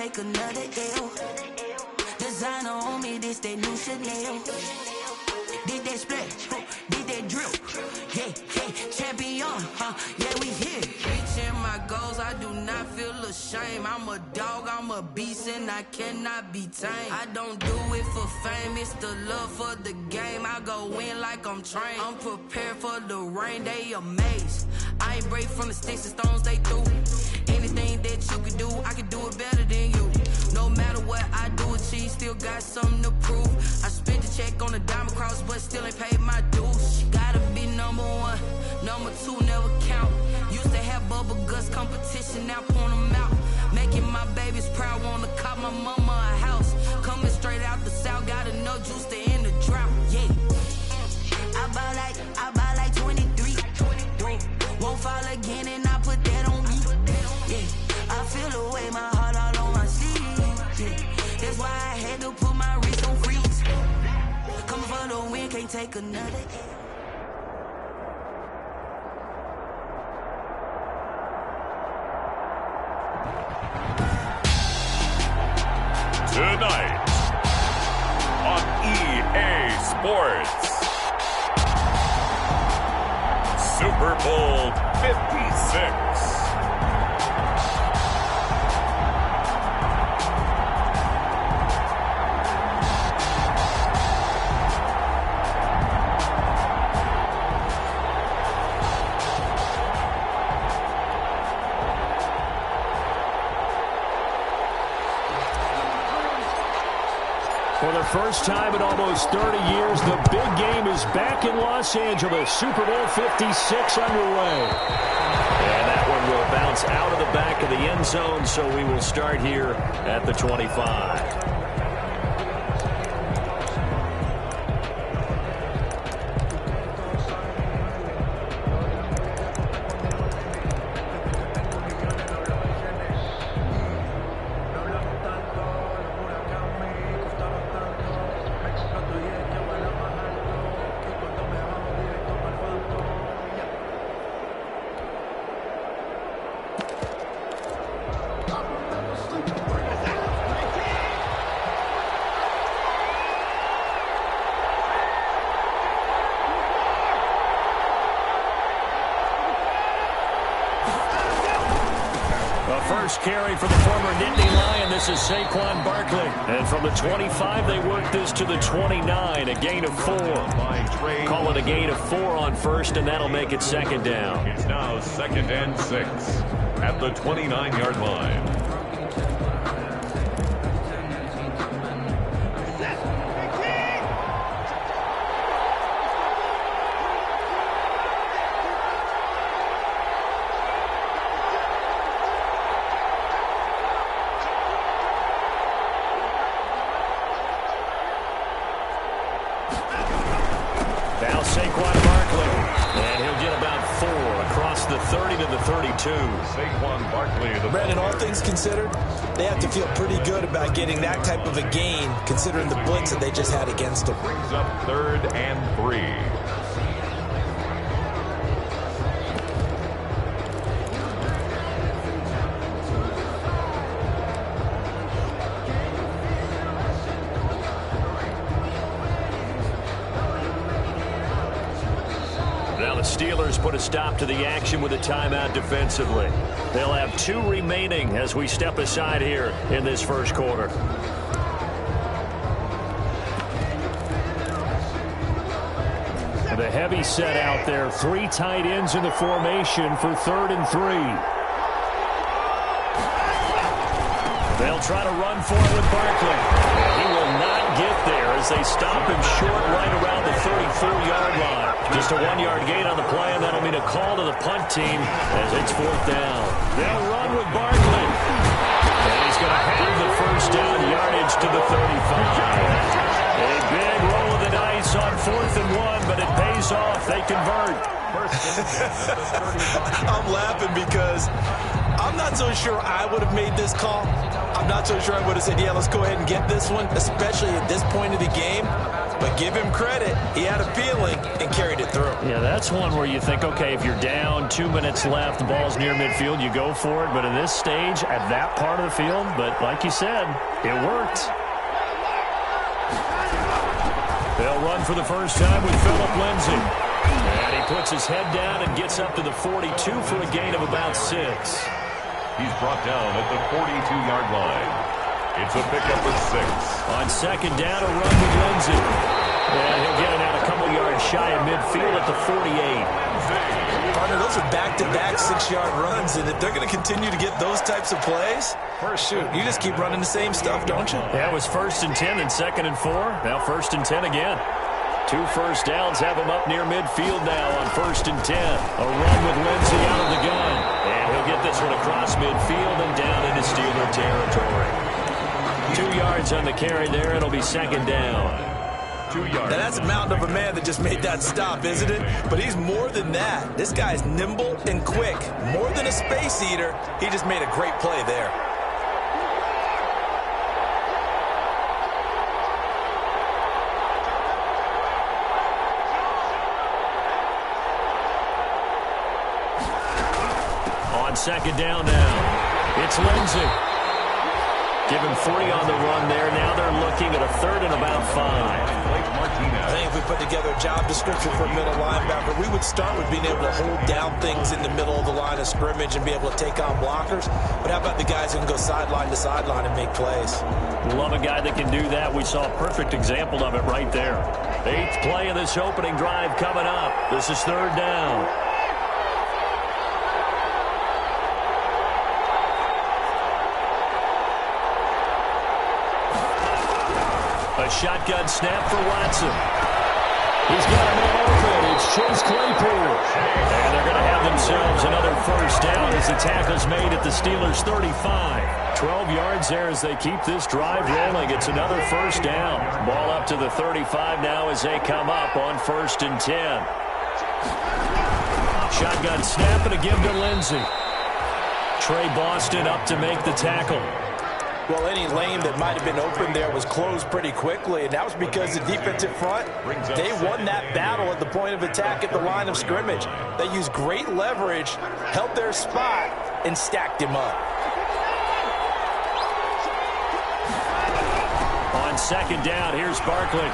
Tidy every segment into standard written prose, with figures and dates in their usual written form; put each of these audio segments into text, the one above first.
take another L. Designer on me, this that new Chanel. Did that splash, did that drip. Yeah, champion, yeah, we here. Reaching my goals, I do not feel ashamed. I'm a dog, I'm a beast, and I cannot be tamed. I don't do it for fame, it's the love for the game. I go in like I'm trained. I'm prepared for the rain, they amazed. I ain't break from the sticks and stones they threw. Anything that you can do, I can do it better than you. No matter what I do achieve, still got something to prove. I spent the check on the diamond cross, but still ain't paid my dues. Gotta be number one, number two never count. Used to have bubble guts competition, now point them out. Making my babies proud, wanna cop my mama a house. Coming straight out the south, got enough juice to end the drought. Yeah, I buy like 23. Won't fall again, and I put that on me. Yeah, I feel the way, my heart all on my sleeve. Yeah, that's why I had to put my wrist on freeze. Coming for the win, can't take another L. Tonight on EA Sports, Super Bowl 56. For the first time in almost 30 years, the big game is back in Los Angeles. Super Bowl 56 underway. And that one will bounce out of the back of the end zone, so we will start here at the 25. First carry for the former Nittany Lion. This is Saquon Barkley. And from the 25, they work this to the 29, a gain of 4. Call it a gain of 4 on first, and that'll make it second down. It's now 2nd and 6 at the 29-yard line. Now Saquon Barkley, and he'll get about 4 across the 30 to the 32. Saquon Barkley. Brandon, all things considered, they have to feel pretty good about getting that type of a gain, considering the blitz that they just had against them. Brings up 3rd and 3. Steelers put a stop to the action with a timeout defensively. They'll have 2 remaining as we step aside here in this first quarter. The heavy set out there. 3 tight ends in the formation for 3rd and 3. They'll try to run for it with Barkley. He will not get there as they stop him short right around the 34-yard line. Just a 1-yard gain on the play, and that'll mean a call to the punt team as it's 4th down. They'll run with Barkley. And he's going to have the first down yardage to the 35. A big roll of the dice on 4th and 1, but it pays off. They convert. I'm laughing because I'm not so sure I would have made this call. I'm not so sure I would have said, yeah, let's go ahead and get this one, especially at this point of the game. But give him credit. He had a feeling and carried it through. Yeah, that's one where you think, okay, if you're down, 2 minutes left, the ball's near midfield, you go for it. But in this stage, at that part of the field, but like you said, it worked. They'll run for the first time with Phillip Lindsay. And he puts his head down and gets up to the 42 for a gain of about 6. He's brought down at the 42-yard line. It's a pickup of 6. On second down, a run with Lindsay. And he'll get it out a couple yards shy of midfield at the 48. Partner, those are back-to-back 6-yard runs, and if they're going to continue to get those types of plays, shoot, you just keep running the same stuff, don't you? Yeah, it was 1st and 10 and 2nd and 4. Now 1st and 10 again. 2 first downs have him up near midfield now on 1st and 10. A run with Lindsay out of the gun. And he'll get this one across midfield and down into Steeler territory. 2 yards on the carry there. It'll be 2nd down. 2 yards. Now that's a mountain of a man that just made that stop, isn't it? But he's more than that. This guy's nimble and quick. More than a space eater. He just made a great play there. On second down now, it's Lindsay. Give him 40 on the run there. Now they're looking at a 3rd and about 5. I think if we put together a job description for a middle linebacker, we would start with being able to hold down things in the middle of the line of scrimmage and be able to take on blockers. But how about the guys who can go sideline to sideline and make plays? Love a guy that can do that. We saw a perfect example of it right there. 8th play of this opening drive coming up. This is 3rd down. A shotgun snap for Watson. He's got a man open. It's Chase Claypool. And they're going to have themselves another 1st down as the tackle's made at the Steelers' 35. 12 yards there as they keep this drive rolling. It's another 1st down. Ball up to the 35 now as they come up on 1st and 10. Shotgun snap and a give to Lindsay. Trey Boston up to make the tackle. Well, any lane that might have been open there was closed pretty quickly, and that was because the defensive front, they won that battle at the point of attack at the line of scrimmage. They used great leverage, held their spot, and stacked him up. On second down, here's Barkley.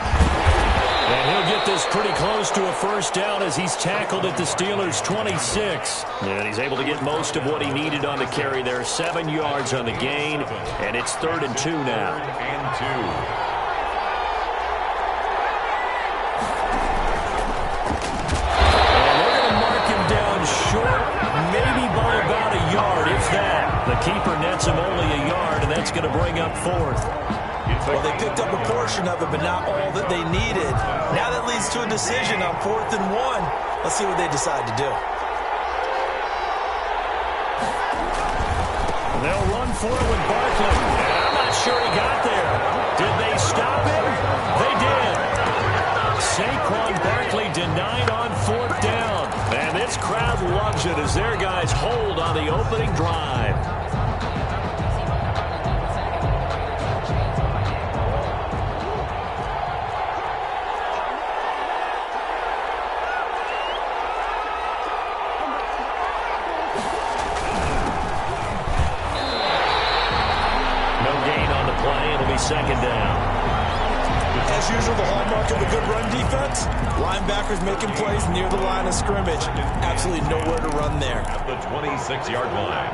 And he'll get this pretty close to a 1st down as he's tackled at the Steelers' 26. And he's able to get most of what he needed on the carry there. 7 yards on the gain, and it's 3rd and 2 now. 3rd and 2. And they're going to mark him down short, maybe by about a yard, if that. The keeper nets him only a yard, and that's going to bring up 4th. Well, they picked up a portion of it, but not all that they needed. Now that leads to a decision on 4th and 1. Let's see what they decide to do. They'll run for it with Barkley. And I'm not sure he got there. Did they stop him? They did. Saquon Barkley denied on 4th down. And this crowd loves it as their guys hold on the opening drive. Second down. As usual, the hallmark of a good run defense, linebackers making plays near the line of scrimmage. Absolutely nowhere to run there. At the 26-yard line.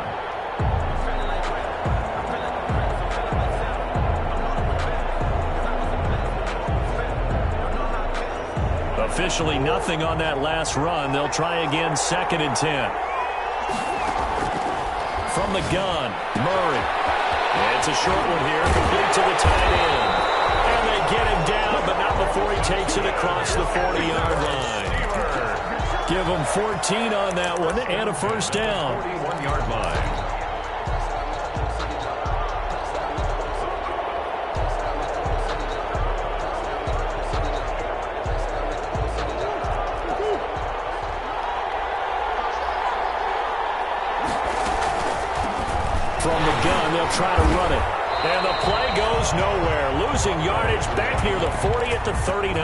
Officially nothing on that last run. They'll try again, 2nd and 10. From the gun, Murray. It's a short one here, complete to the tight end. And they get him down, but not before he takes it across the 40-yard line. Give him 14 on that one and a 1st down. 41-yard line. From the gun, they'll try to run it. And the play goes nowhere. Losing yardage back near the 40 at the 39.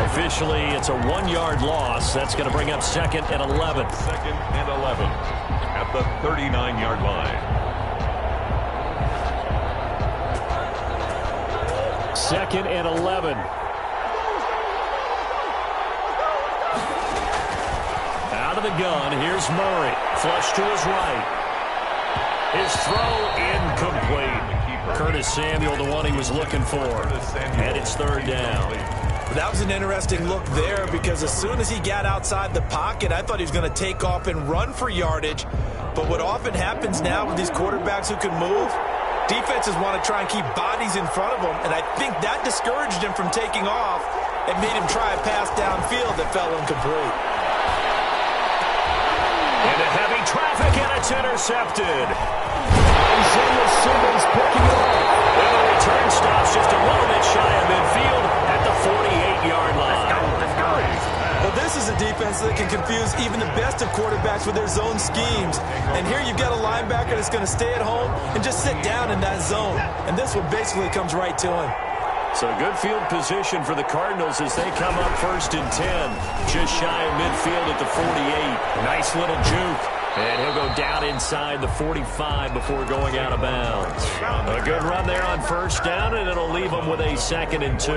Officially, it's a 1-yard loss. That's going to bring up 2nd and 11. 2nd and 11 at the 39-yard line. 2nd and 11. Out of the gun, here's Murray. Flush to his right. His throw incomplete. Curtis Samuel, the one he was looking for. And it's 3rd down. That was an interesting look there because as soon as he got outside the pocket, I thought he was going to take off and run for yardage. But what often happens now with these quarterbacks who can move, defenses want to try and keep bodies in front of them, and I think that discouraged him from taking off and made him try a pass downfield that fell incomplete. Into heavy traffic, and it's intercepted. Isaiah Simmons picking it up. And the return stops just a little bit shy of midfield at the 48-yard line. Well, this is a defense that can confuse even the best of quarterbacks with their zone schemes. And here you've got a linebacker that's going to stay at home and just sit down in that zone. And this one basically comes right to him. So good field position for the Cardinals as they come up 1st and 10. Just shy of midfield at the 48. Nice little juke. And he'll go down inside the 45 before going out of bounds. A good run there on 1st down, and it'll leave them with a 2nd and 2.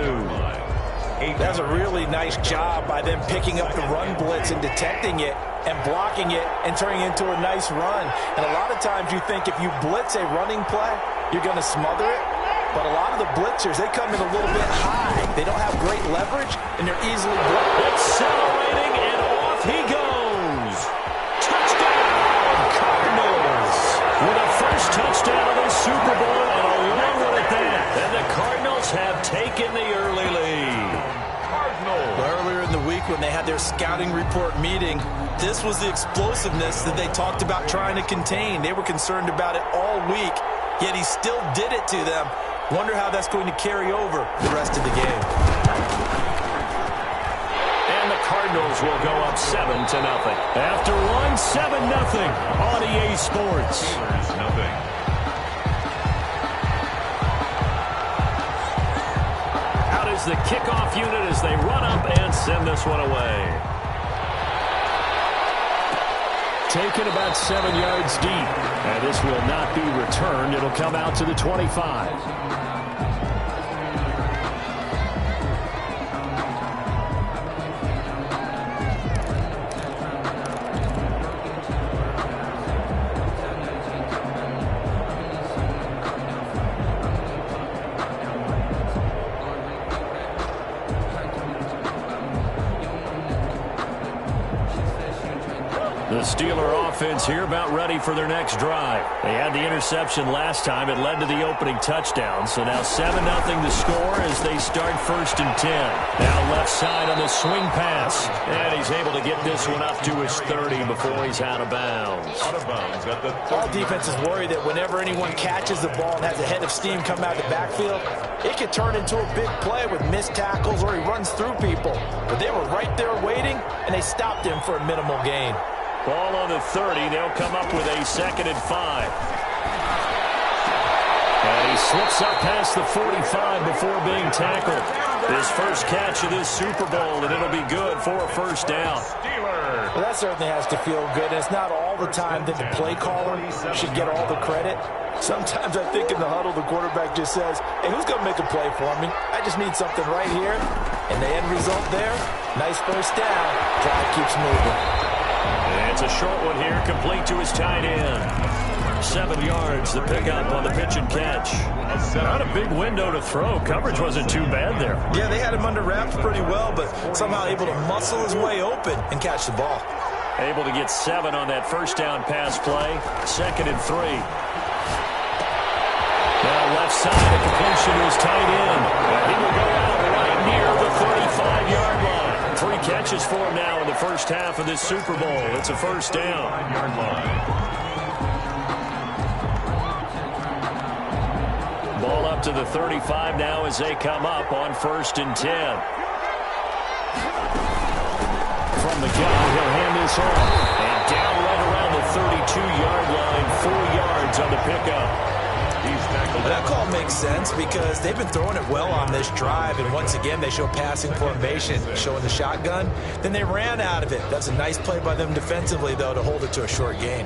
That's a really nice job by them picking up the run blitz and detecting it and blocking it and turning it into a nice run. And a lot of times you think if you blitz a running play, you're going to smother it. But a lot of the blitzers, they come in a little bit high. They don't have great leverage, and they're easily blocked. Accelerating, and off he goes. Touchdown, Cardinals. With a first touchdown of the Super Bowl, and along with it that. And the Cardinals have taken the early lead. Earlier in the week when they had their scouting report meeting, this was the explosiveness that they talked about trying to contain. They were concerned about it all week, yet he still did it to them. Wonder how that's going to carry over the rest of the game. And the Cardinals will go up 7-0. After one, 7-0 on EA Sports. Nothing. Out is the kickoff unit as they run up and send this one away. Taken about 7 yards deep. And this will not be returned. It'll come out to the 25. The Steeler offense here about ready for their next drive. They had the interception last time. It led to the opening touchdown. So now 7-0 the score as they start 1st and 10. Now left side on the swing pass. And he's able to get this one up to his 30 before he's out of bounds. Out of bounds at the 30. All defenses worry that whenever anyone catches the ball and has a head of steam come out of the backfield, it could turn into a big play with missed tackles or he runs through people. But they were right there waiting, and they stopped him for a minimal gain. Ball on the 30. They'll come up with a 2nd and 5. And he slips up past the 45 before being tackled. His first catch of this Super Bowl, and it'll be good for a 1st down. Well, that certainly has to feel good. And it's not all the time that the play caller should get all the credit. Sometimes I think in the huddle, the quarterback just says, hey, who's going to make a play for me? I just need something right here. And the end result there, nice 1st down. Drive keeps moving. And it's a short one here, complete to his tight end. 7 yards, the pickup on the pitch and catch. Not a big window to throw. Coverage wasn't too bad there. Yeah, they had him under wraps pretty well, but somehow able to muscle his way open and catch the ball. Able to get 7 on that 1st down pass play. 2nd and 3. Now left side, a completion to his tight end. And he will go out right near the 35-yard line. 3 catches for him now in the first half of this Super Bowl. It's a 1st down. 9-yard line. Ball up to the 35 now as they come up on 1st and 10. From the gun, he'll hand this off. And down right around the 32-yard line, 4 yards on the pickup. He's tackled. makes sense because they've been throwing it well on this drive, and once again they show passing formation, showing the shotgun. Then they ran out of it. That's a nice play by them defensively, though, to hold it to a short gain.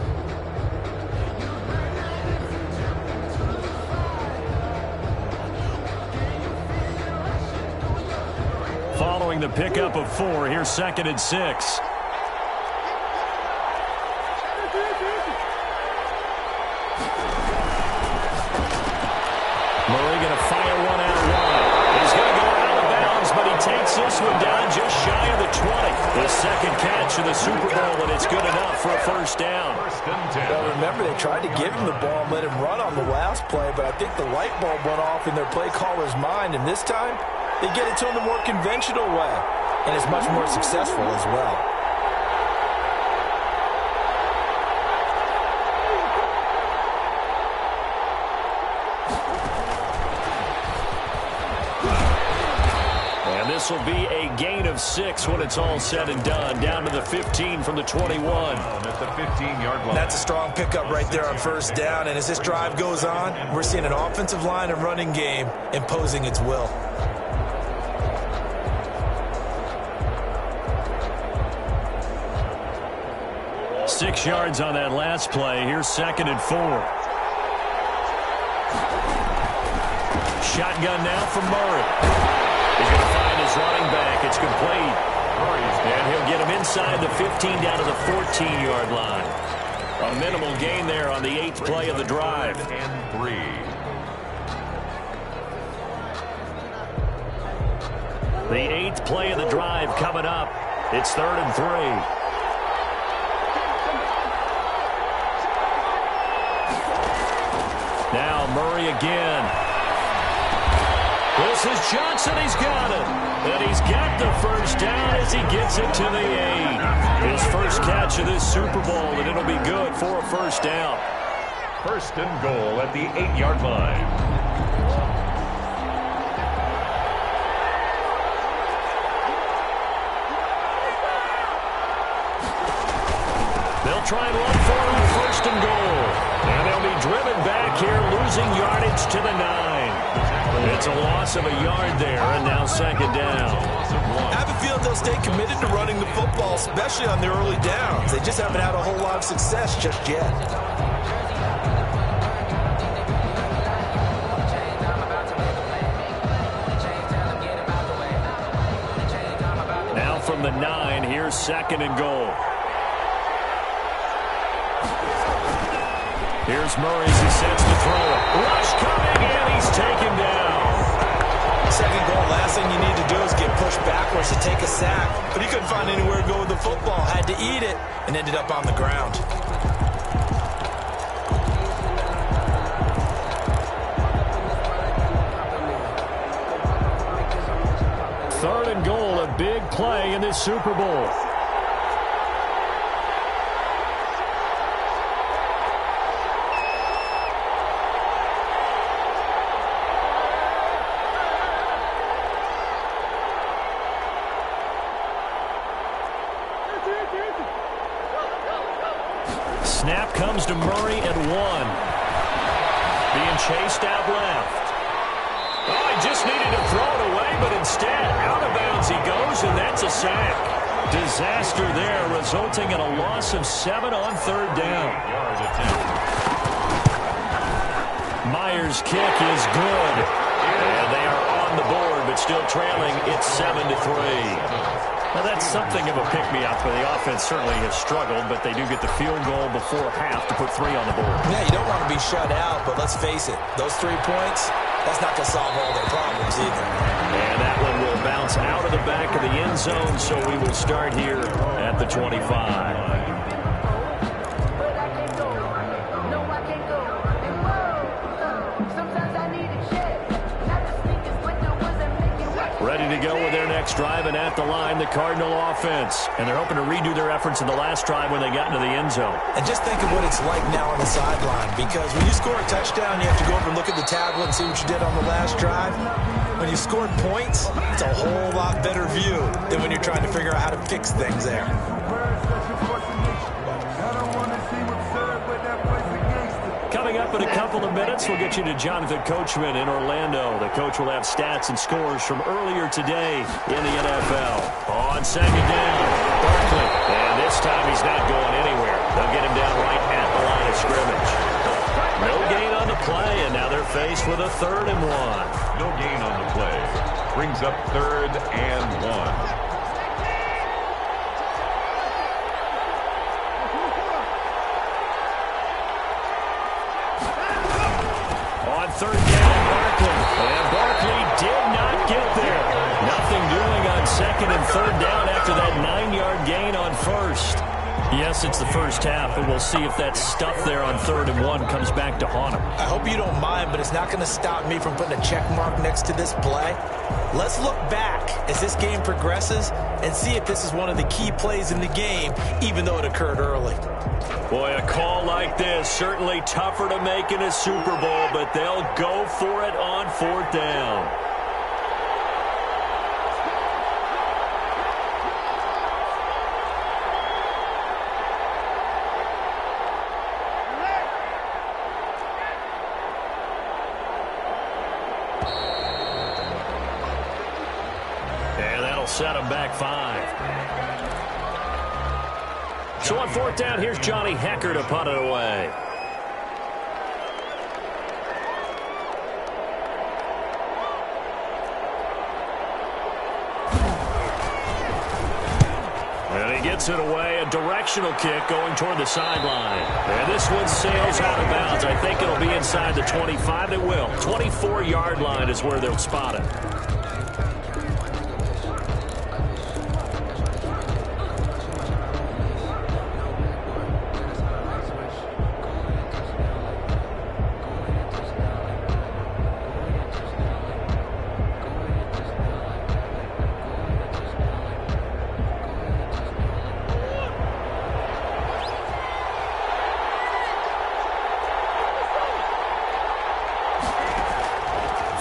Following the pickup of 4, here's 2nd and 6. Murray going to fire one out wide. He's going to go out of bounds, but he takes this one down just shy of the 20. His second catch of the Super Bowl, and it's good enough for a first down. Well, remember, they tried to give him the ball and let him run on the last play, but I think the light bulb went off in their play caller's mind, and this time they get it to him the more conventional way, and it's much more successful as well. And this will be a gain of 6 when it's all said and done. Down to the 15 from the 21. At the 15-yard line. That's a strong pickup right there on first down, and as this drive goes on, we're seeing an offensive line and running game imposing its will. 6 yards on that last play. Here's 2nd and 4. Shotgun now from Murray. He's going to find his running back. It's complete. And he'll get him inside the 15 down to the 14-yard line. A minimal gain there on the 8th play of the drive. And 3. The 8th play of the drive coming up. It's 3rd and 3. Now Murray again. This is Johnson. He's got it. And he's got the first down as he gets it to the 8. His first catch of this Super Bowl, and it'll be good for a first down. 1st and goal at the 8-yard line. They'll try and run for it on 1st and goal. And they'll be driven back here, losing yardage to the 9. It's a loss of a yard there, and now 2nd down. I have a feeling they'll stay committed to running the football, especially on their early downs. They just haven't had a whole lot of success just yet. Now from the 9, here's 2nd and goal. Here's Murray as he sets the throw. Rush coming, and he's taken down. 2nd goal, last thing you need to do is get pushed backwards to take a sack. But he couldn't find anywhere to go with the football. Had to eat it and ended up on the ground. Third and goal, a big play in this Super Bowl. Snap comes to Murray at 1. Being chased out left. Oh, he just needed to throw it away, but instead, out of bounds he goes, and that's a sack. Disaster there, resulting in a loss of 7 on 3rd down. Myers' kick is good. And they are on the board, but still trailing. It's 7-3. Now, that's something of a pick-me-up, where the offense certainly has struggled, but they do get the field goal before half to put 3 on the board. Yeah, you don't want to be shut out, but let's face it, those 3 points, that's not going to solve all their problems either. And that one will bounce out of the back of the end zone, so we will start here at the 25. Ready to go with their next drive, and at the line, the Cardinal offense. And they're hoping to redo their efforts in the last drive when they got into the end zone. And just think of what it's like now on the sideline, because when you score a touchdown, you have to go over and look at the tablet and see what you did on the last drive. When you scored points, it's a whole lot better view than when you're trying to figure out how to fix things there. Coming up in a couple of minutes, we'll get you to Jonathan Coachman in Orlando. The coach will have stats and scores from earlier today in the NFL. On second down, Barkley. And this time he's not going anywhere. They'll get him down right at the line of scrimmage. No gain on the play, and now they're faced with a 3rd and 1. No gain on the play. Brings up 3rd and 1. Third down, Barkley. And Barkley did not get there. Nothing doing on 2nd and 3rd down after that 9-yard gain on 1st. Yes, it's the first half, but we'll see if that stuff there on 3rd and 1 comes back to haunt him. I hope you don't mind, but it's not going to stop me from putting a check mark next to this play. Let's look back as this game progresses and see if this is one of the key plays in the game, even though it occurred early. Boy, a call like this, certainly tougher to make in a Super Bowl, but they'll go for it on 4th down. And that'll set them back 5. So on 4th down, here's Johnny Hecker to punt it away. And he gets it away, a directional kick going toward the sideline. And this one sails out of bounds. I think it'll be inside the 25. It will. 24-yard line is where they'll spot it.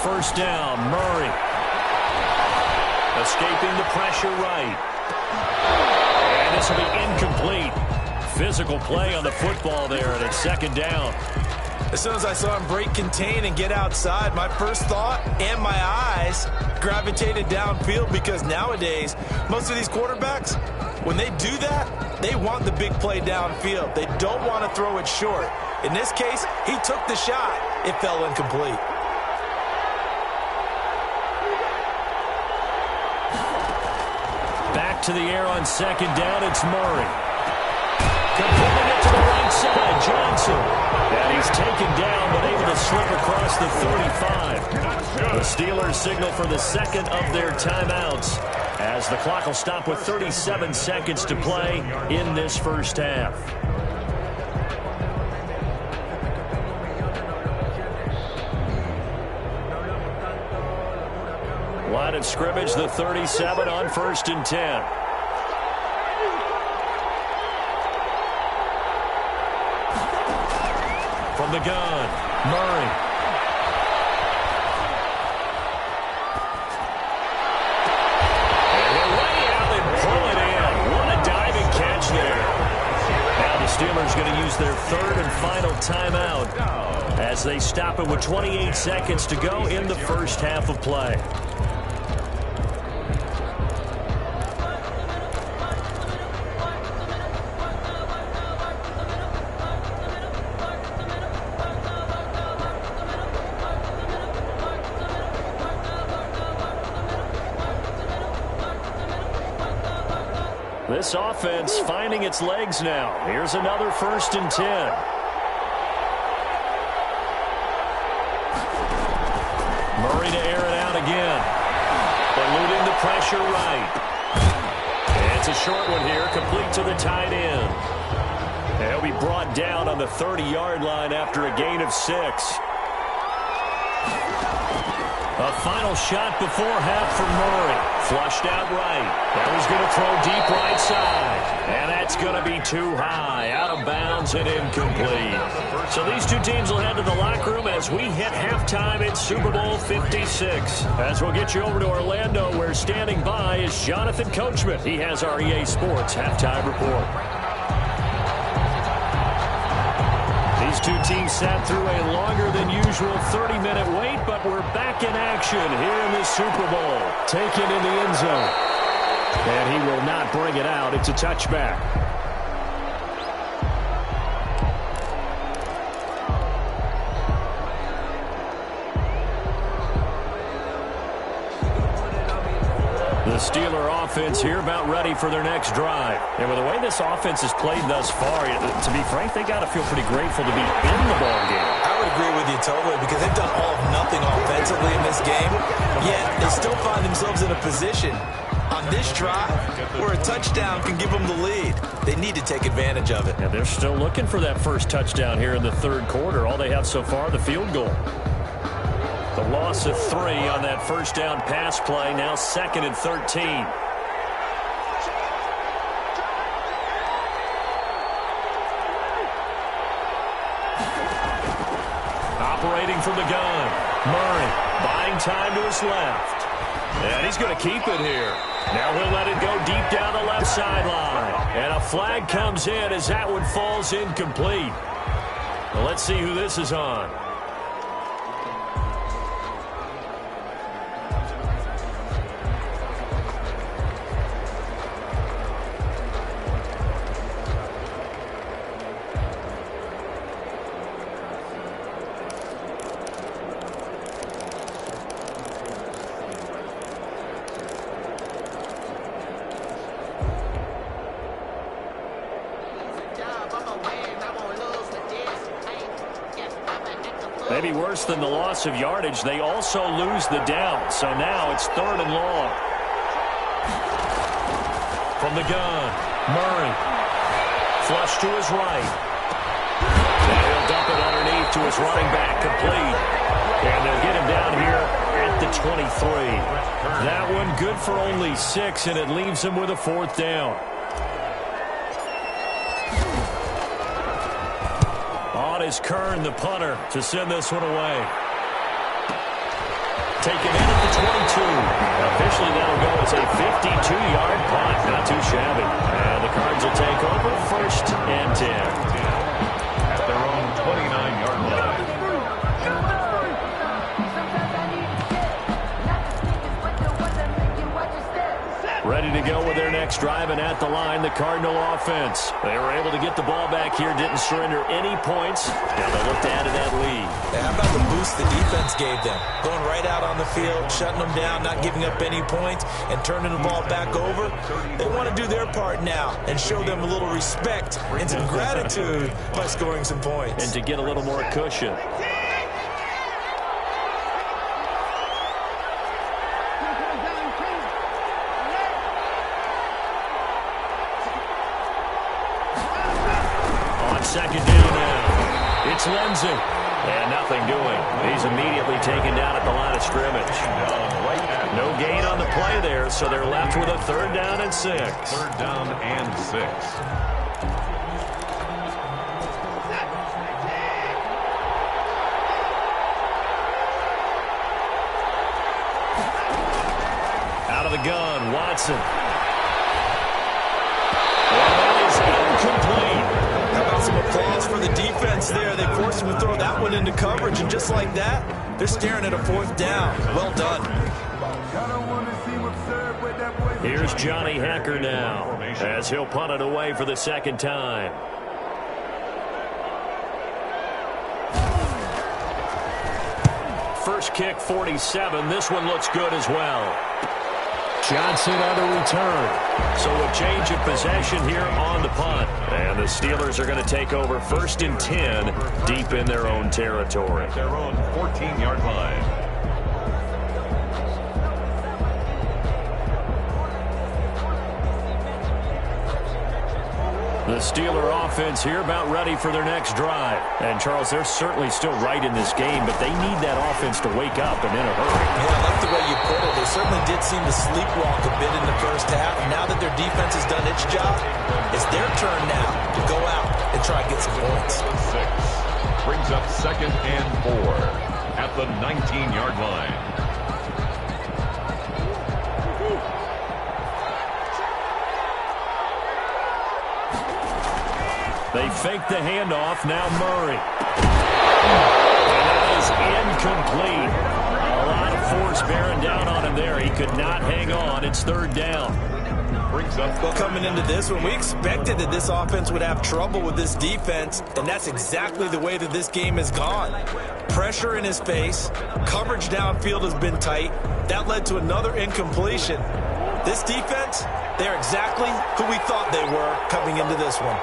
First down, Murray. Escaping the pressure right. And this will be incomplete. Physical play on the football there, and it's 2nd down. As soon as I saw him break contain and get outside, my first thought and my eyes gravitated downfield, because nowadays, most of these quarterbacks, when they do that, they want the big play downfield. They don't want to throw it short. In this case, he took the shot. It fell incomplete. Back to the air on 2nd down, it's Murray. Completing it to the right side, Johnson. And he's taken down, but able to slip across the 35. The Steelers signal for the 2nd of their timeouts, as the clock will stop with 37 seconds to play in this first half. Line of scrimmage, the 37 on 1st and 10. From the gun, Murray. And they're way out and pull it in. What a diving catch there. Now the Steelers going to use their 3rd and final timeout as they stop it with 28 seconds to go in the first half of play. This offense finding its legs now. Here's another 1st and 10. Murray to air it out again. Eluding the pressure right. And it's a short one here, complete to the tight end. And he'll be brought down on the 30-yard line after a gain of 6. A final shot before half for Murray. Flushed out right. Now he's going to throw deep right side. And that's going to be too high. Out of bounds and incomplete. So these two teams will head to the locker room as we hit halftime in Super Bowl 56. As we'll get you over to Orlando, where standing by is Jonathan Coachman. He has our EA Sports halftime report. These These two teams sat through a longer than usual 30-minute wait, but we're back in action here in the Super Bowl. Taken in the end zone. And he will not bring it out. It's a touchback. The Steeler offense here about ready for their next drive. And with the way this offense has played thus far, to be frank, they got to feel pretty grateful to be in the ball game. I would agree with you totally because they've done all of nothing offensively in this game, yet they still find themselves in a position on this drive where a touchdown can give them the lead. They need to take advantage of it. And they're still looking for that first touchdown here in the third quarter. All they have so far, the field goal. The loss of 3 on that first down pass play, now 2nd and 13. Operating from the gun, Murray buying time to his left. And he's going to keep it here. Now he'll let it go deep down the left sideline. And a flag comes in as that one falls incomplete. Well, let's see who this is on. Maybe worse than the loss of yardage, they also lose the down. So now it's 3rd and long. From the gun, Murray. Flush to his right. And he'll dump it underneath to his running back, complete. And they'll get him down here at the 23. That one good for only 6, and it leaves him with a 4th down. Is Kern, the punter, to send this one away. Taken in at the 22. Officially, that'll go as a 52-yard punt. Not too shabby. And the Cards will take over 1st and 10. At their own 29-yard line. Ready to go with their next drive, and at the line, the Cardinal offense. They were able to get the ball back here, didn't surrender any points. Now they look to add to that lead. Yeah, how about the boost the defense gave them? Going right out on the field, shutting them down, not giving up any points, and turning the ball back over. They want to do their part now and show them a little respect and some gratitude by scoring some points. And to get a little more cushion. Second down now. It's Lindsey. And nothing doing. He's immediately taken down at the line of scrimmage. No gain on the play there, so they're left with a 3rd down and 6. 3rd down and 6. Out of the gun, Watson. And that is incomplete. How about some applause for the defense there? They forced him to throw that one into coverage, and just like that, they're staring at a 4th down. Well done. Here's Johnny Hacker now, as he'll punt it away for the 2nd time. First kick, 47. This one looks good as well. Johnson on the return. So a change of possession here on the punt. And the Steelers are going to take over 1st and 10 deep in their own territory. Their own 14-yard line. The Steeler offense here about ready for their next drive. And, Charles, they're certainly still right in this game, but they need that offense to wake up and in a hurry. Yeah, I like the way you put it. They certainly did seem to sleepwalk a bit in the first half. Now that their defense has done its job, it's their turn now to go out and try and get some points. 6 brings up 2nd and 4 at the 19-yard line. They fake the handoff. Now Murray. And that is incomplete. A lot of force bearing down on him there. He could not hang on. It's third down. Well, coming into this one, we expected that this offense would have trouble with this defense, and that's exactly the way that this game has gone. Pressure in his face, coverage downfield has been tight. That led to another incompletion. This defense, they're exactly who we thought they were coming into this one.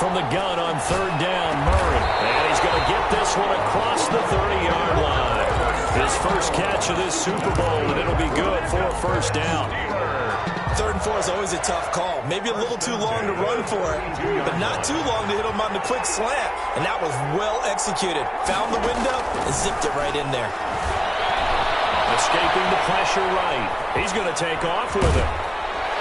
From the gun on third down, Murray. And he's going to get this one across the 30-yard line. His first catch of this Super Bowl, and it'll be good for a first down. 3rd and 4 is always a tough call. Maybe a little too long to run for it, but not too long to hit him on the quick slant. And that was well executed. Found the window and zipped it right in there. Escaping the pressure right. He's going to take off with it.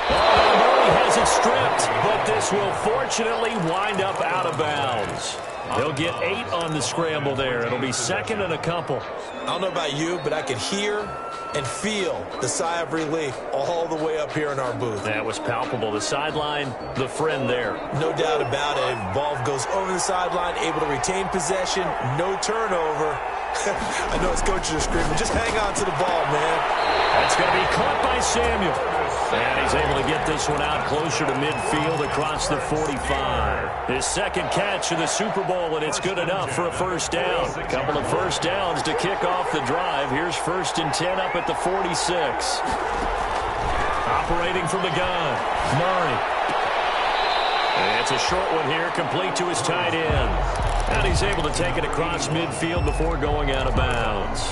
Oh, Murray has it stripped, but this will fortunately wind up out of bounds. They'll get 8 on the scramble there. It'll be second and a couple. I don't know about you, but I could hear and feel the sigh of relief all the way up here in our booth. That was palpable. The sideline, the friend there. No doubt about it. Ball goes over the sideline, able to retain possession, no turnover. I know his coaches are screaming, just hang on to the ball, man. That's going to be caught by Samuel. And he's able to get this one out closer to midfield across the 45. His second catch of the Super Bowl, and it's good enough for a first down. A couple of first downs to kick off the drive. Here's 1st and 10 up at the 46. Operating from the gun, Murray. And it's a short one here, complete to his tight end. And he's able to take it across midfield before going out of bounds.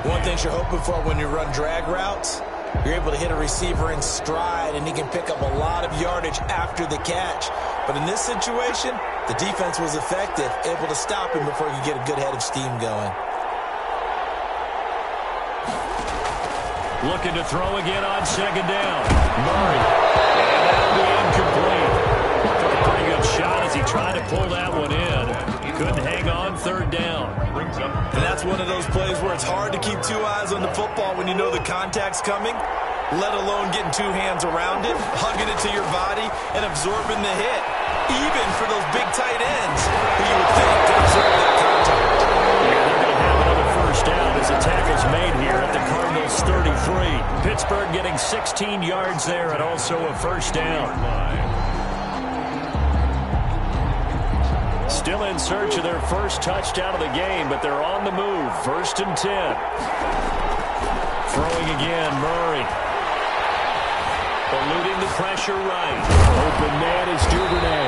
One thing you're hoping for when you run drag routes, you're able to hit a receiver in stride, and he can pick up a lot of yardage after the catch. But in this situation, the defense was effective, able to stop him before he could get a good head of steam going. Looking to throw again on second down. Murray. And that'll be incomplete. Took a pretty good shot as he tried to pull that one in. Couldn't hang on, third down. And that's one of those plays where it's hard to keep 2 eyes on the football when you know the contact's coming, let alone getting 2 hands around it, hugging it to your body, and absorbing the hit, even for those big tight ends who you would think could absorb that contact. Yeah, they're going to have another first down as the tackle's made here at the Cardinals' 33. Pittsburgh getting 16 yards there and also a first down. Still in search of their first touchdown of the game, but they're on the move. 1st and 10. Throwing again, Murray. Eluding the pressure right. Open man is Duvernay.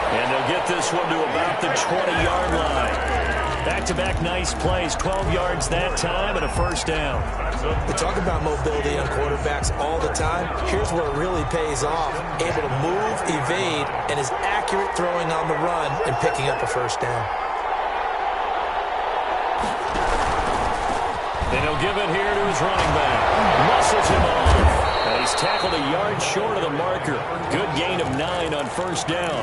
And they'll get this one to about the 20-yard line. Back-to-back nice plays, 12 yards that time and a first down. We talk about mobility on quarterbacks all the time. Here's where it really pays off. Able to move, evade, and is accurate throwing on the run and picking up a first down. And he'll give it here to his running back. Muscles him off. And he's tackled a yard short of the marker. Good gain of 9 on first down.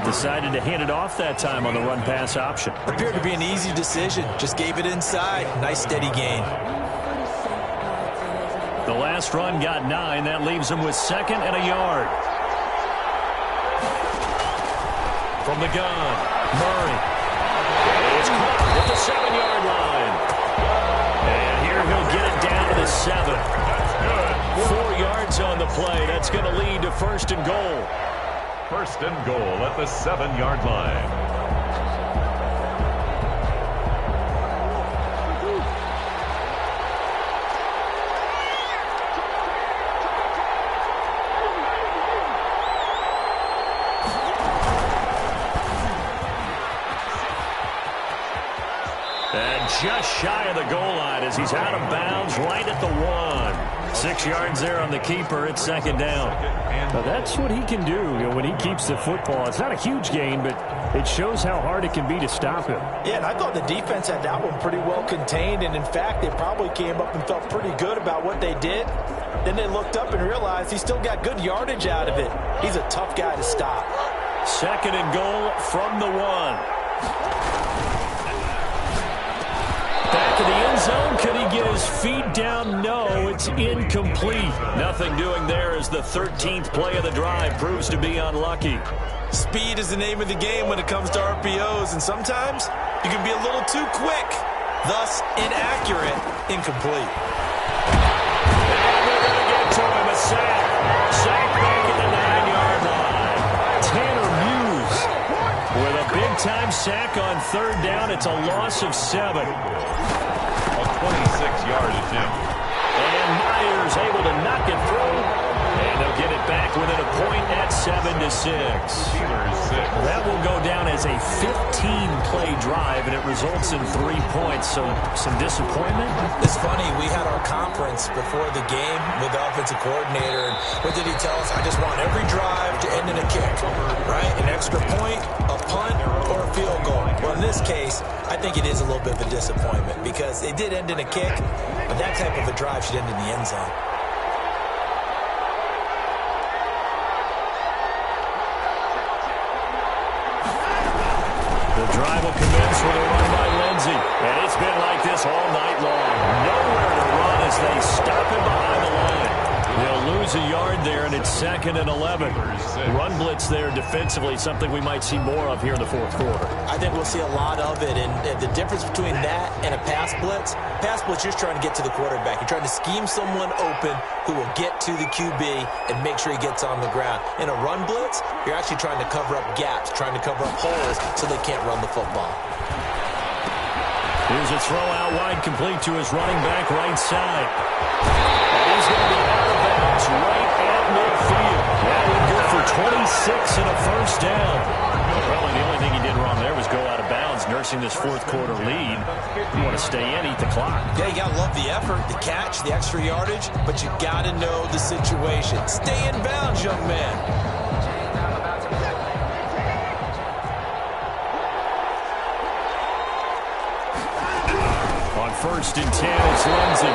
Decided to hand it off that time on the run-pass option. Appeared to be an easy decision. Just gave it inside. Nice steady gain. The last run got 9. That leaves him with 2nd and a yard. From the gun, Murray. It's caught at the 7-yard line. And here he'll get it down to the 7. 4 yards on the play. That's going to lead to 1st and goal. 1st and goal at the 7-yard line. And just shy of the goal line as he's out of bounds right at the 1. 6 yards there on the keeper. It's 2nd down. Now that's what he can do, when he keeps the football. It's not a huge gain, but it shows how hard it can be to stop him. Yeah, and I thought the defense had that one pretty well contained, and in fact, they probably came up and felt pretty good about what they did. Then they looked up and realized he still got good yardage out of it. He's a tough guy to stop. 2nd and goal from the 1. Back of the end zone. Could he get his feet down? No, it's incomplete. Nothing doing there as the 13th play of the drive proves to be unlucky. Speed is the name of the game when it comes to RPOs, and sometimes you can be a little too quick, thus inaccurate, incomplete. And they're going to get to him, a sack. Sack back at the 9-yard line. Tanner Muse with a big-time sack on third down. It's a loss of 7. A 26-yard attempt. And Myers able to knock it through. And they'll get it back within a point at 7-6. That will go down as a 15-play drive, and it results in 3 points. So some disappointment. It's funny, we had our conference before the game with the offensive coordinator, and what did he tell us? I just want every drive to end in a kick, right? An extra point, a punt, or a field goal. Well, in this case, I think it is a little bit of a disappointment because it did end in a kick, but that type of a drive should end in the end zone. The drive will commence with a run by Lindsey. And it's been like this all night long. Nowhere to run as they stop him behind the line. They'll lose a yard there, and it's 2nd and 11. Run blitz there defensively, something we might see more of here in the fourth quarter. I think we'll see a lot of it, and the difference between that and a pass blitz, you're just trying to get to the quarterback. You're trying to scheme someone open who will get to the QB and make sure he gets on the ground. In a run blitz, you're actually trying to cover up gaps, trying to cover up holes so they can't run the football. Here's a throw out wide, complete to his running back right side. And he's going to be out of bounds right at midfield. That would go for 26 and a first down. Probably the only thing he did wrong there was go out of bounds, nursing this fourth quarter lead. You want to stay in, eat the clock. Yeah, you got to love the effort, the catch, the extra yardage, but you got to know the situation. Stay in bounds, young man. On 1st and 10, it's Lindsey.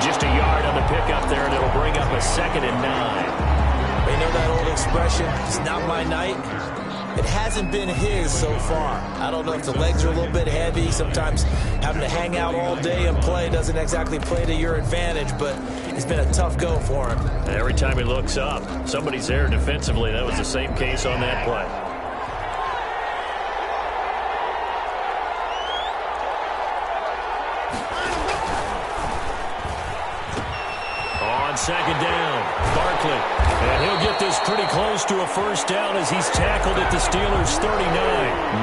Just a yard on the pickup there, and it'll bring up a 2nd and 9. You know that old expression, it's not my night? It hasn't been his so far. I don't know if the legs are a little bit heavy. Sometimes having to hang out all day and play doesn't exactly play to your advantage, but it's been a tough go for him. Every time he looks up, somebody's there defensively. That was the same case on that play. On 2nd down, Barkley. And he'll get this pretty close to a first down as he's tackled at the Steelers' 39.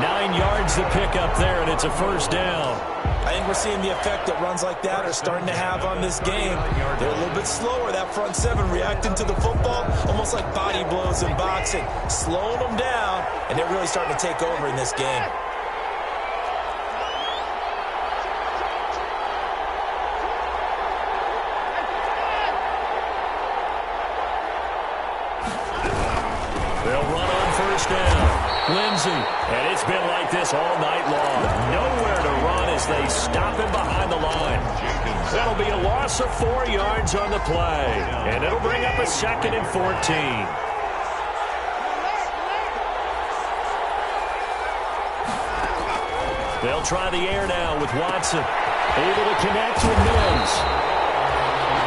9 yards to pick up there, and it's a first down. I think we're seeing the effect that runs like that are starting to have on this game. They're a little bit slower, that front seven, reacting to the football, almost like body blows in boxing, slowing them down, and they're really starting to take over in this game. They'll run on first down. Lindsey. And it's been like this all night long. Nowhere to run as they stop him behind the line. That'll be a loss of 4 yards on the play. And it'll bring up a 2nd and 14. They'll try the air now with Watson. Able to connect with Mills.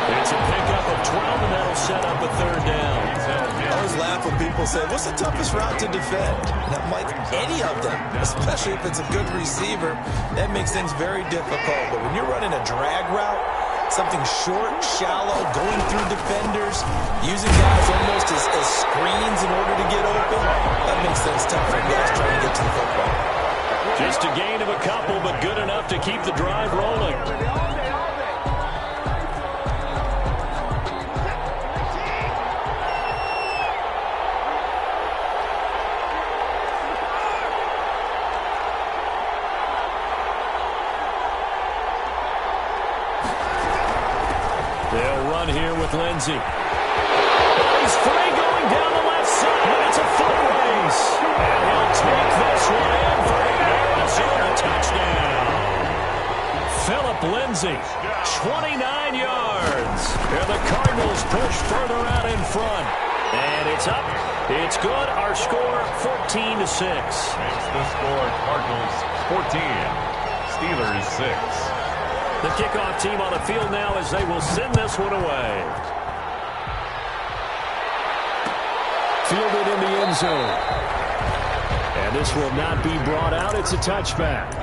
It's a pickup of 12, and that'll set up a 3rd down. I always laugh when people say, what's the toughest route to defend? And I'm like, any of them, especially if it's a good receiver. That makes things very difficult. But when you're running a drag route, something short, shallow, going through defenders, using guys almost as screens in order to get open, that makes things tough for guys trying to get to the football. Just a gain of a couple, but good enough to keep the drive rolling. They'll run here with Lindsey. He's free going down the left side. It's a foot race. And he'll take this one in for the Arizona touchdown. Philip Lindsey, 29 yards. And the Cardinals push further out in front. And it's up. It's good. Our score, 14-6. Makes the score Cardinals 14, Steelers 6. The kickoff team on the field now as they will send this one away. Fielded in the end zone. And this will not be brought out. It's a touchback.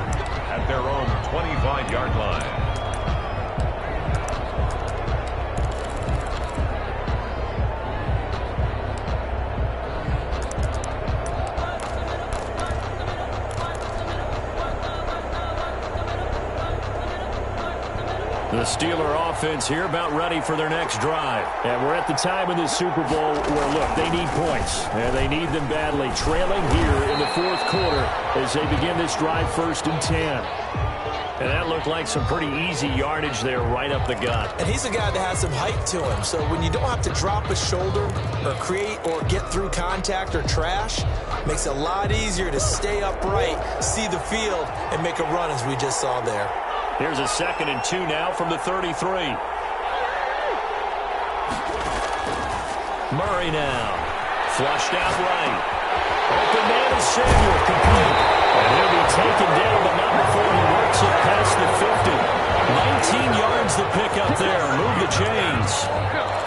At their own 25-yard line. The Steeler offense here about ready for their next drive. And we're at the time in the Super Bowl where, look, they need points. And they need them badly. Trailing here in the fourth quarter as they begin this drive 1st and 10. And that looked like some pretty easy yardage there right up the gut. And he's a guy that has some height to him. So when you don't have to drop a shoulder or create or get through contact or trash, makes it a lot easier to stay upright, see the field, and make a run as we just saw there. Here's a 2nd and 2 now from the 33. Murray now. Flushed out right. Open man is Samuel, complete. And he'll be taken down, but not before he works it past the 50. 19 yards the pickup there. Move the chains.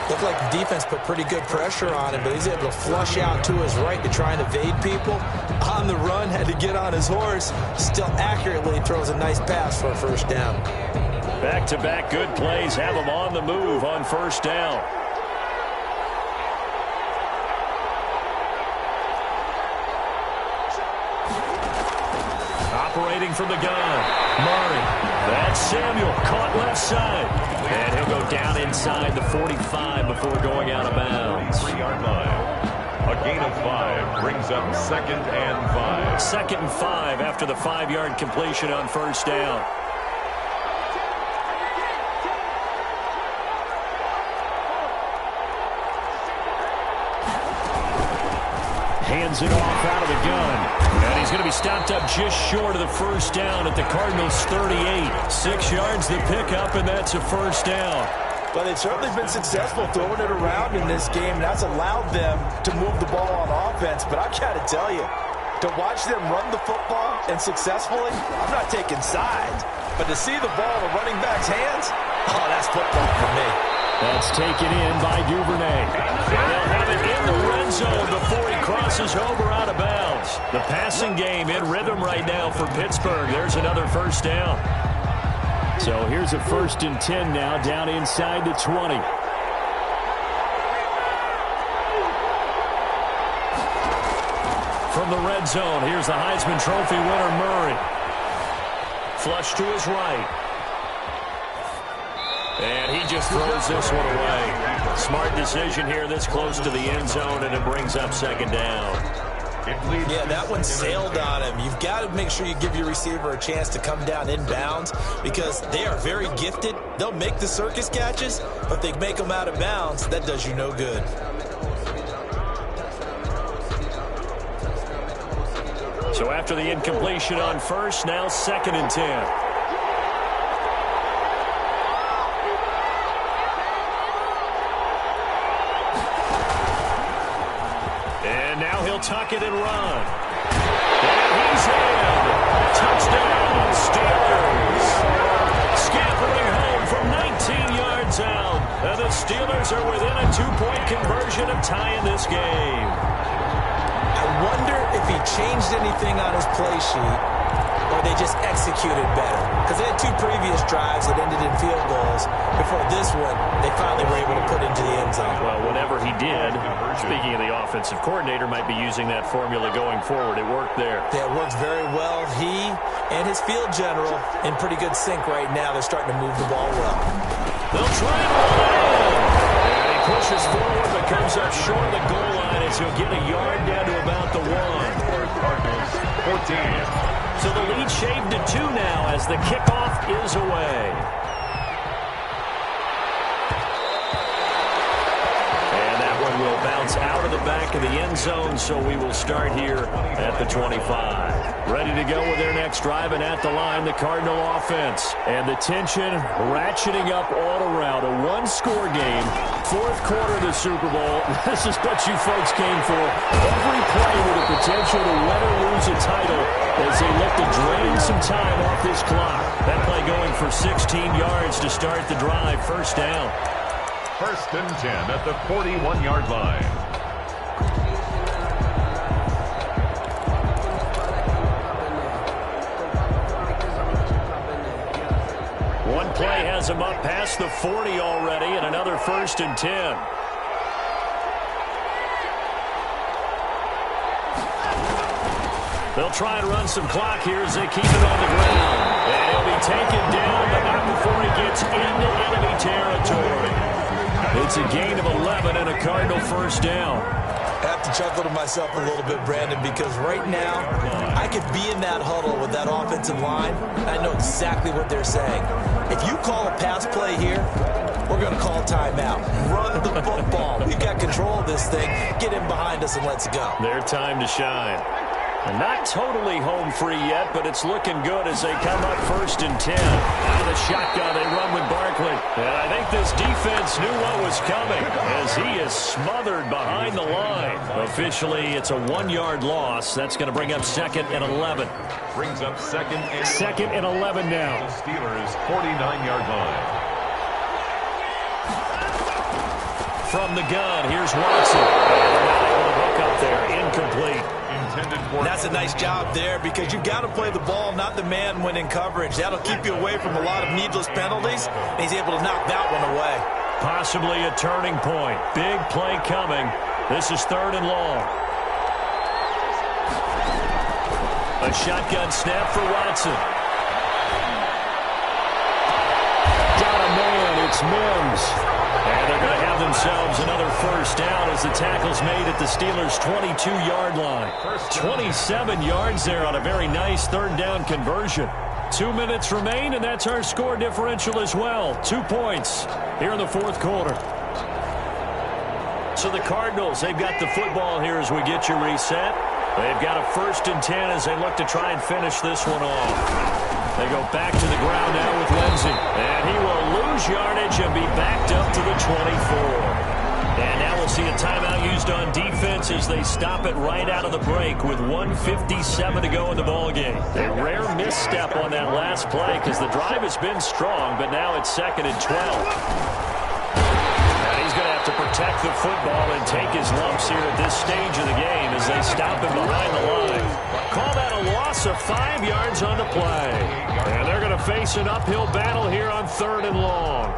Looked like the defense put pretty good pressure on him, but he's able to flush out to his right to try and evade people. On the run, had to get on his horse. Still accurately throws a nice pass for a 1st down. Back-to-back good plays have him on the move on 1st down. Operating from the gun. Murray. That's Samuel. Caught left side. And he'll go down inside the 45 before going out of bounds. 3-yard line. A gain of 5 brings up 2nd and 5. 2nd and 5 after the 5-yard completion on 1st down. Hands it off out of the gun. And he's going to be stopped up just short of the 1st down at the Cardinals' 38. 6 yards the pickup, and that's a 1st down. But they've certainly been successful throwing it around in this game, and that's allowed them to move the ball on offense. But I've got to tell you, to watch them run the football and successfully, I'm not taking sides. But to see the ball in the running back's hands, oh, that's football for me. That's taken in by Duvernay. And they'll have it in the red zone before he crosses over out of bounds. The passing game in rhythm right now for Pittsburgh. There's another 1st down. So here's a 1st and 10 now down inside the 20. From the red zone, here's the Heisman Trophy winner, Murray. Flush to his right. And he just throws this one away. Smart decision here this close to the end zone, and it brings up 2nd down. Yeah, that one sailed on him. You've got to make sure you give your receiver a chance to come down inbounds because they are very gifted. They'll make the circus catches, but they make them out of bounds. That does you no good. So after the incompletion on 1st, now 2nd and 10. Tuck it and run. And he's in. Touchdown, Steelers. Scampering home from 19 yards out. And the Steelers are within a 2-point conversion of tying this game. I wonder if he changed anything on his play sheet or they just executed better. Because they had 2 previous drives that ended in field goals. Before this one, they finally were able to put into the end zone. Well, whatever he did, speaking of the offensive coordinator, might be using that formula going forward. It worked there. Yeah, it worked very well. He and his field general in pretty good sync right now. They're starting to move the ball well. They'll try and run in. And he pushes forward, but comes up short of the goal line as he'll get a yard down to about the 1. Cardinals 14. So the lead shaved to 2 now as the kickoff is away. And that one will bounce out of the back of the end zone, so we will start here at the 25. Ready to go with their next drive, and at the line, the Cardinal offense. And the tension ratcheting up all around. A 1-score game. Fourth quarter of the Super Bowl. This is what you folks came for. Every play with the potential to win or lose a title as they look to drain some time off this clock. That play going for 16 yards to start the drive. First down. First and 10 at the 41-yard line. One play has him up past the 40 already, and another first and 10. They'll try and run some clock here as they keep it on the ground. And he'll be taken down, but not before he gets into enemy territory. It's a gain of 11 and a Cardinal first down. I have to chuckle to myself a little bit, Brandon, because right now I could be in that huddle with that offensive line, and I know exactly what they're saying. If you call a pass play here, we're going to call timeout. Run the football. We've got control of this thing. Get in behind us and let's go. Their time to shine. And not totally home free yet, but it's looking good as they come up first and 10. Out of the shotgun, they run with Barkley. And I think this defense knew what was coming as he is smothered behind the line. Officially, it's a 1-yard loss. That's going to bring up second and 11. Brings up second and 11 now. The Steelers' 49-yard line. From the gun, here's Watson. And not able to hook up there. Incomplete. That's a nice job there because you've got to play the ball, not the man when in coverage. That'll keep you away from a lot of needless penalties, and he's able to knock that one away. Possibly a turning point. Big play coming. This is third and long. A shotgun snap for Watson. Got a man. It's Mims. And they're going to have themselves another first down as the tackle's made at the Steelers' 22-yard line. 27 yards there on a very nice third down conversion. 2 minutes remain, and that's our score differential as well. 2 points here in the fourth quarter. So the Cardinals, they've got the football here as we get you reset. They've got a first and 10 as they look to try and finish this one off. They go back to the ground now with Lindsey. And he will lose yardage and be backed up to the 24. And now we'll see a timeout used on defense as they stop it right out of the break with 1:57 to go in the ballgame. A rare misstep on that last play because the drive has been strong, but now it's second and 12. And he's going to have to protect the football and take his lumps here at this stage of the game as they stop him behind the line. Call that a loss of 5 yards on the play. And they're going to face an uphill battle here on third and long.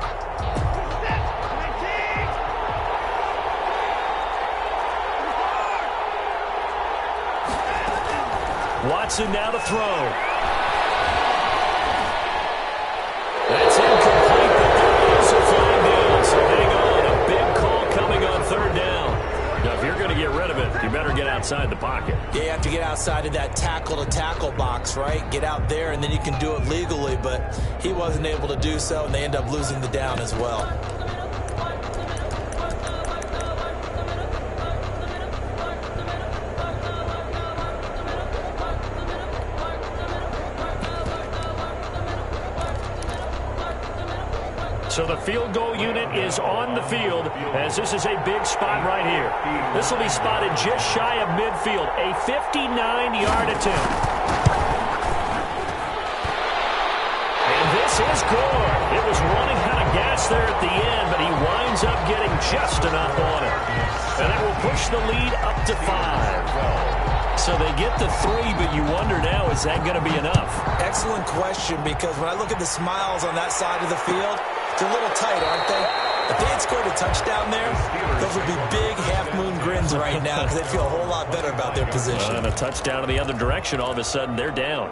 Watson now to throw. That's incomplete, but there is a flag down, so hang on. A big call coming on third down. Now, if you're going to get rid of it, you better get outside the pocket. Yeah, you have to get outside of that tackle-to-tackle box, right? Get out there, and then you can do it legally, but he wasn't able to do so, and they end up losing the down as well. So the field goal unit is on the field as this is a big spot right here. This will be spotted just shy of midfield. A 59-yard attempt. And this is good. It was running out of gas there at the end, but he winds up getting just enough on it. And that will push the lead up to 5. So they get the 3, but you wonder now, is that going to be enough? Excellent question, because when I look at the smiles on that side of the field, they're a little tight, aren't they? If they had scored a touchdown there, those would be big half-moon grins right now because they'd feel a whole lot better about their position. And a touchdown in the other direction, all of a sudden they're down.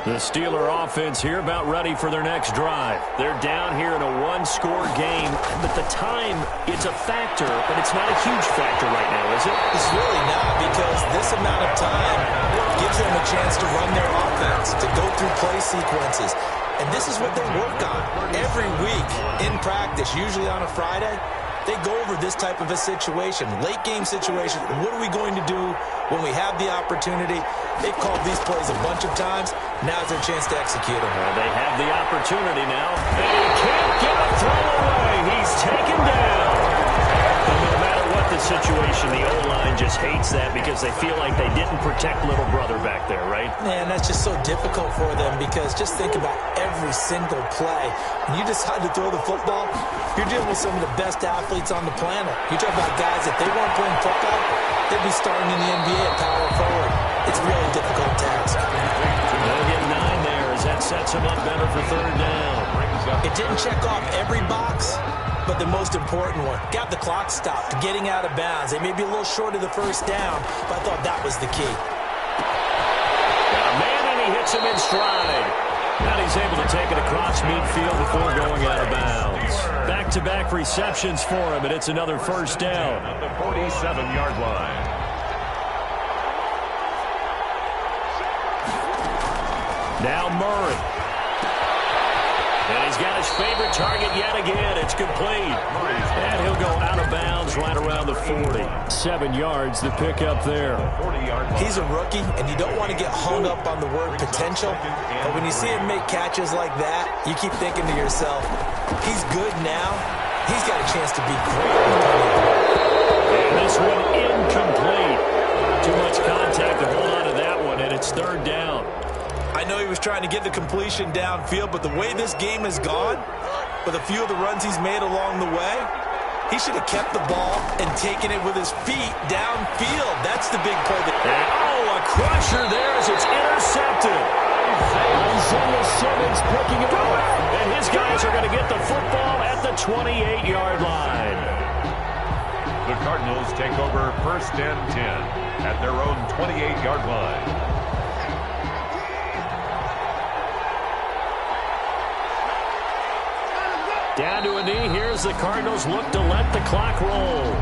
The Steeler offense here about ready for their next drive. They're down here in a one-score game, but the time, it's a factor, but it's not a huge factor right now, is it? It's really not, because this amount of time gives them a chance to run their offense, to go through play sequences. And this is what they work on every week in practice, usually on a Friday. They go over this type of a situation, late game situation. What are we going to do when we have the opportunity? They've called these plays a bunch of times. Now's their chance to execute them. Well, they have the opportunity now. And he can't get a throw away. hates that because they feel like they didn't protect little brother back there, right? Man, that's just so difficult for them because just think about every single play. When you decide to throw the football, you're dealing with some of the best athletes on the planet. You talk about guys, if they weren't playing football, they'd be starting in the NBA at power forward. It's a really difficult task. They'll get 9 there as that sets them up better for third down. It didn't check off every box, but the most important one. Got the clock stopped, getting out of bounds. They may be a little short of the first down, but I thought that was the key. Got a man, and he hits him in stride. And he's able to take it across midfield before going out of bounds. Back-to-back receptions for him, and it's another first down. At the 47-yard line. Now Murray. And he's got his favorite target yet again. It's complete. And he'll go out of bounds right around the 40. 7 yards to pick up there. He's a rookie, and you don't want to get hung up on the word potential. But when you see him make catches like that, you keep thinking to yourself, he's good now. He's got a chance to be great. And this one incomplete. Too much contact to hold on to that one, and it's third down. I know he was trying to get the completion downfield, but the way this game has gone, with a few of the runs he's made along the way, he should have kept the ball and taken it with his feet downfield. That's the big play. A crusher there as it's intercepted. Isaiah Simmons picking it up. And his guys are going to get the football at the 28-yard line. The Cardinals take over first and 10 at their own 28-yard line. Down to a knee. Here's the Cardinals look to let the clock roll.